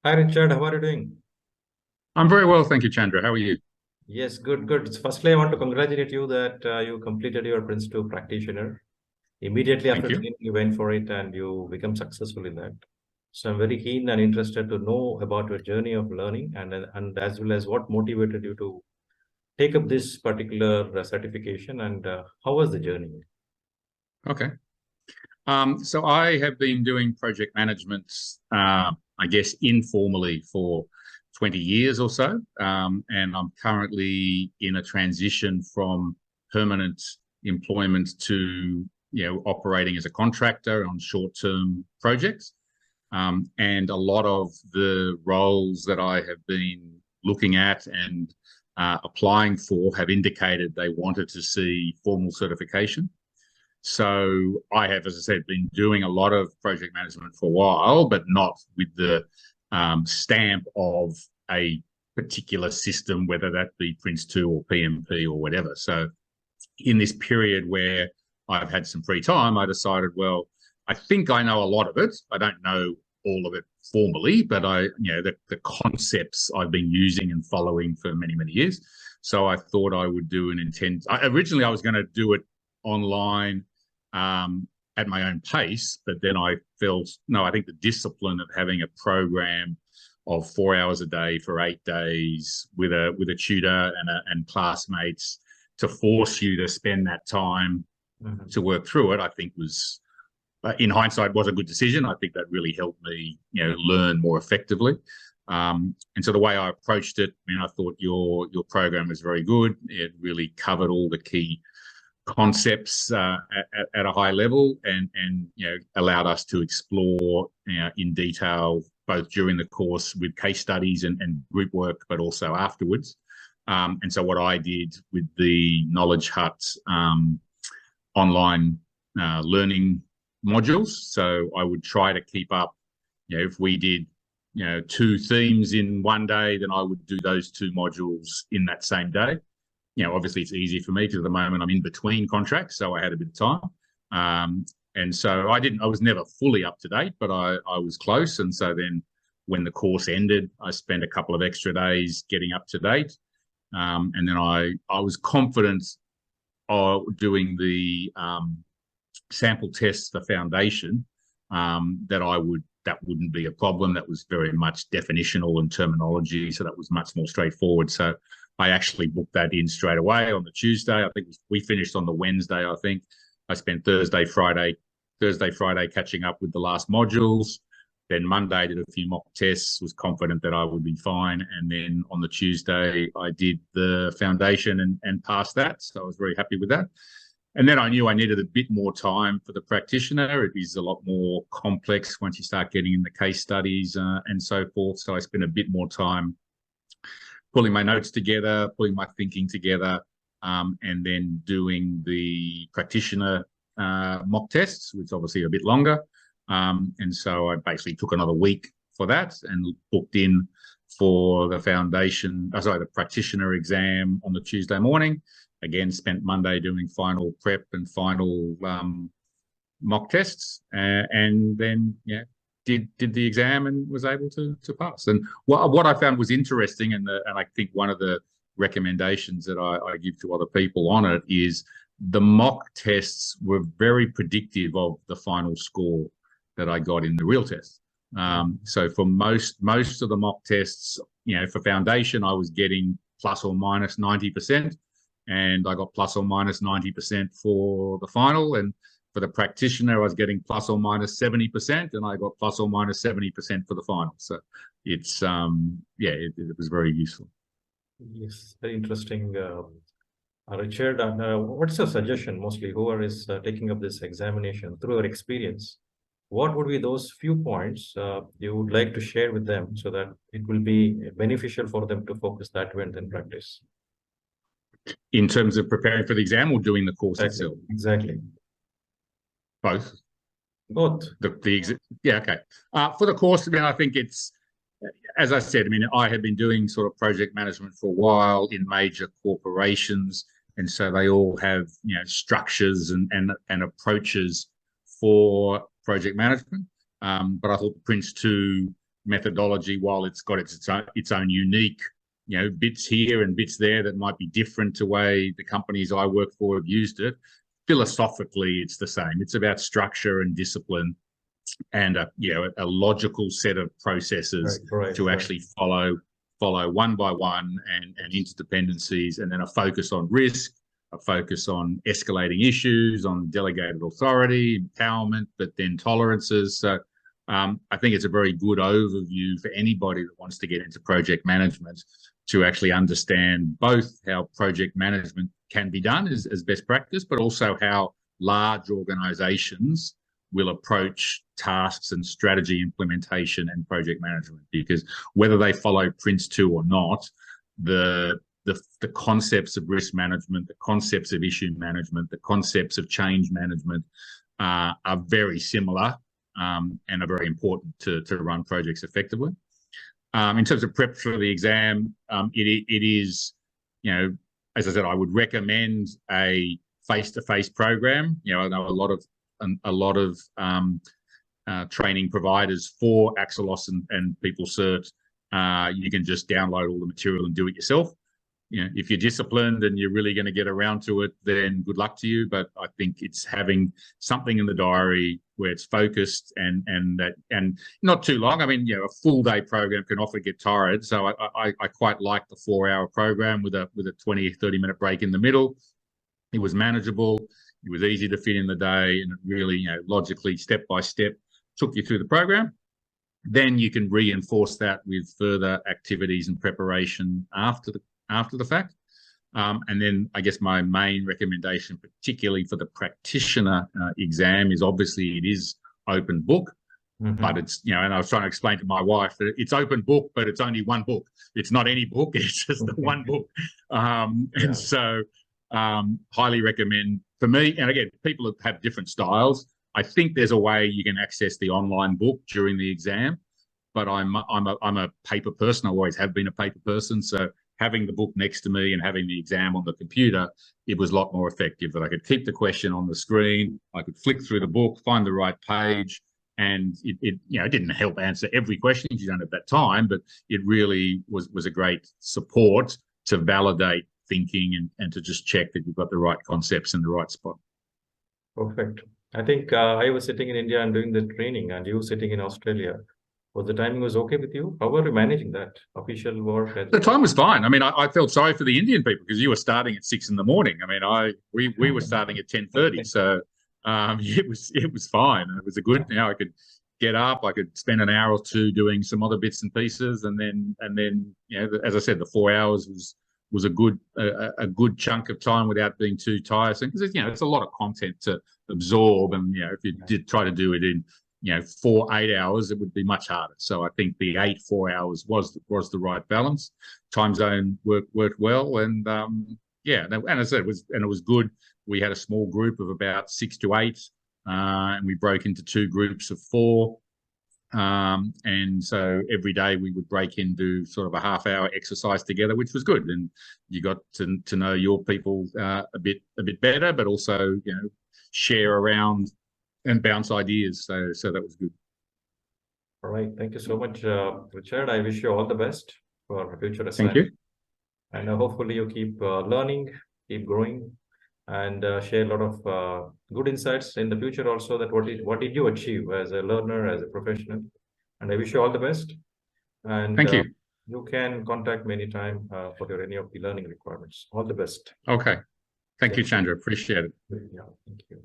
Hi Richard, how are you doing? I'm very well, thank you, Chandra. How are you? Yes, good, good. Firstly, I want to congratulate you that you completed your Prince2 practitioner. Immediately Thank after you. training, you went for it and you become successful in that. So I'm very keen and interested to know about your journey of learning and as well as what motivated you to take up this particular certification and how was the journey? Okay. So I have been doing project management, I guess, informally for 20 years or so. And I'm currently in a transition from permanent employment to, operating as a contractor on short-term projects. And a lot of the roles that I have been looking at and applying for have indicated they wanted to see formal certification. So I have, as I said, been doing a lot of project management for a while, but not with the stamp of a particular system, whether that be Prince2 or PMP or whatever. So in this period where I've had some free time, I decided, well, I think I know a lot of it. I don't know all of it formally, but the concepts I've been using and following for many, many years. So I thought I would do an intent. Originally, I was going to do it online at my own pace, but then I felt, no, I think the discipline of having a program of 4 hours a day for 8 days with a tutor and classmates to force you to spend that time to work through it, I think was, in hindsight, was a good decision. I think that really helped me, learn more effectively. And so the way I approached it, I thought your program was very good. It really covered all the key concepts at a high level and allowed us to explore in detail both during the course with case studies and group work, but also afterwards. And so what I did with the Knowledge Hut online learning modules, so I would try to keep up, if we did, two themes in one day, then I would do those two modules in that same day. Obviously it's easy for me because at the moment I'm in between contracts, so I had a bit of time. And so I was never fully up to date, but I was close. And so then when the course ended, I spent a couple of extra days getting up to date. And then I was confident doing the sample tests for foundation, that wouldn't be a problem. That was very much definitional and terminology, so that was much more straightforward. So I actually booked that in straight away on the Tuesday. I think we finished on the Wednesday, I think. I spent Thursday, Friday catching up with the last modules. Then Monday I did a few mock tests, was confident that I would be fine. And then on the Tuesday, I did the foundation and passed that. So I was very happy with that. And then I knew I needed a bit more time for the practitioner. It is a lot more complex once you start getting in the case studies and so forth. So I spent a bit more time pulling my notes together, pulling my thinking together, and then doing the practitioner mock tests, which obviously are a bit longer. And so I basically took another week for that and booked in for the the practitioner exam on the Tuesday morning. Again, spent Monday doing final prep and final mock tests, and then did the exam and was able to pass. And what I found was interesting, and I think one of the recommendations that I give to other people on it is the mock tests were very predictive of the final score that I got in the real test. So for most of the mock tests, for foundation, I was getting plus or minus 90%, and I got plus or minus 90% for the final. And for the practitioner, I was getting plus or minus 70%, and I got plus or minus 70% for the final. So it's it was very useful. Yes, very interesting. Richard, what's your suggestion mostly? Whoever is taking up this examination through your experience, what would be those few points you would like to share with them so that it will be beneficial for them to focus that way and then practice? In terms of preparing for the exam or doing the course Exactly. itself? Exactly. Both. Both. Yeah, okay. For the course, I think it's, as I said, I had been doing sort of project management for a while in major corporations, and so they all have structures and approaches for project management. But I thought the Prince2 methodology, while it's got its own unique, bits here and bits there that might be different to the way the companies I work for have used it, philosophically, it's the same. It's about structure and discipline and a logical set of processes to actually follow one by one and interdependencies, and then a focus on risk, a focus on escalating issues, on delegated authority, empowerment, but then tolerances. So I think it's a very good overview for anybody that wants to get into project management to actually understand both how project management can be done as best practice, but also how large organizations will approach tasks and strategy implementation and project management. Because whether they follow PRINCE2 or not, the concepts of risk management, the concepts of issue management, the concepts of change management are very similar and are very important to run projects effectively. In terms of prep for the exam, it is, as I said, I would recommend a face-to-face program. I know a lot of training providers for Axelos and PeopleCert. You can just download all the material and do it yourself. If you're disciplined and you're really going to get around to it, then good luck to you. But I think it's having something in the diary where it's focused and not too long. I mean, a full day program can often get tired. So I quite like the 4-hour program with a 20-30 minute break in the middle. It was manageable. It was easy to fit in the day, and it really, logically, step by step, took you through the program. Then you can reinforce that with further activities and preparation after the fact. And then I guess my main recommendation, particularly for the practitioner exam, is obviously it is open book, but it's, and I was trying to explain to my wife that it's open book, but it's only one book. It's not any book, it's just the one book. And so highly recommend for me. And again, people have different styles. I think there's a way you can access the online book during the exam, but I'm a paper person. I always have been a paper person. So having the book next to me and having the exam on the computer, it was a lot more effective. That I could keep the question on the screen, I could flick through the book, find the right page, and it didn't help answer every question because you don't have that time, but it really was a great support to validate thinking and to just check that you've got the right concepts in the right spot. Perfect. I think I was sitting in India and doing the training, and you sitting in Australia. Was the timing was okay with you? How were you managing that official work? The time was fine. I mean, I felt sorry for the Indian people because you were starting at 6 in the morning. I mean, we were starting at 10:30, so it was fine. It was a good. I could get up. I could spend an hour or two doing some other bits and pieces, and then as I said, the 4 hours was a good chunk of time without being too tiresome, because it's a lot of content to absorb, and if you did try to do it in 4 8 hours, it would be much harder. So I think the 4 hours was the right balance. Time zone worked well, and and as I said, it was good. We had a small group of about 6 to 8, and we broke into 2 groups of 4. And so every day we would break in, do sort of a half-hour exercise together, which was good. And you got to know your people a bit better, but also share around and bounce ideas. So that was good. All right. Thank you so much, Richard. I wish you all the best for future assignment. Thank you. And hopefully you keep learning, keep growing, and share a lot of good insights in the future also, that what did you achieve as a learner, as a professional. And I wish you all the best. And thank you. You can contact me anytime for any of the learning requirements. All the best. Okay. Thank you, Chandra. Appreciate it. Yeah, thank you.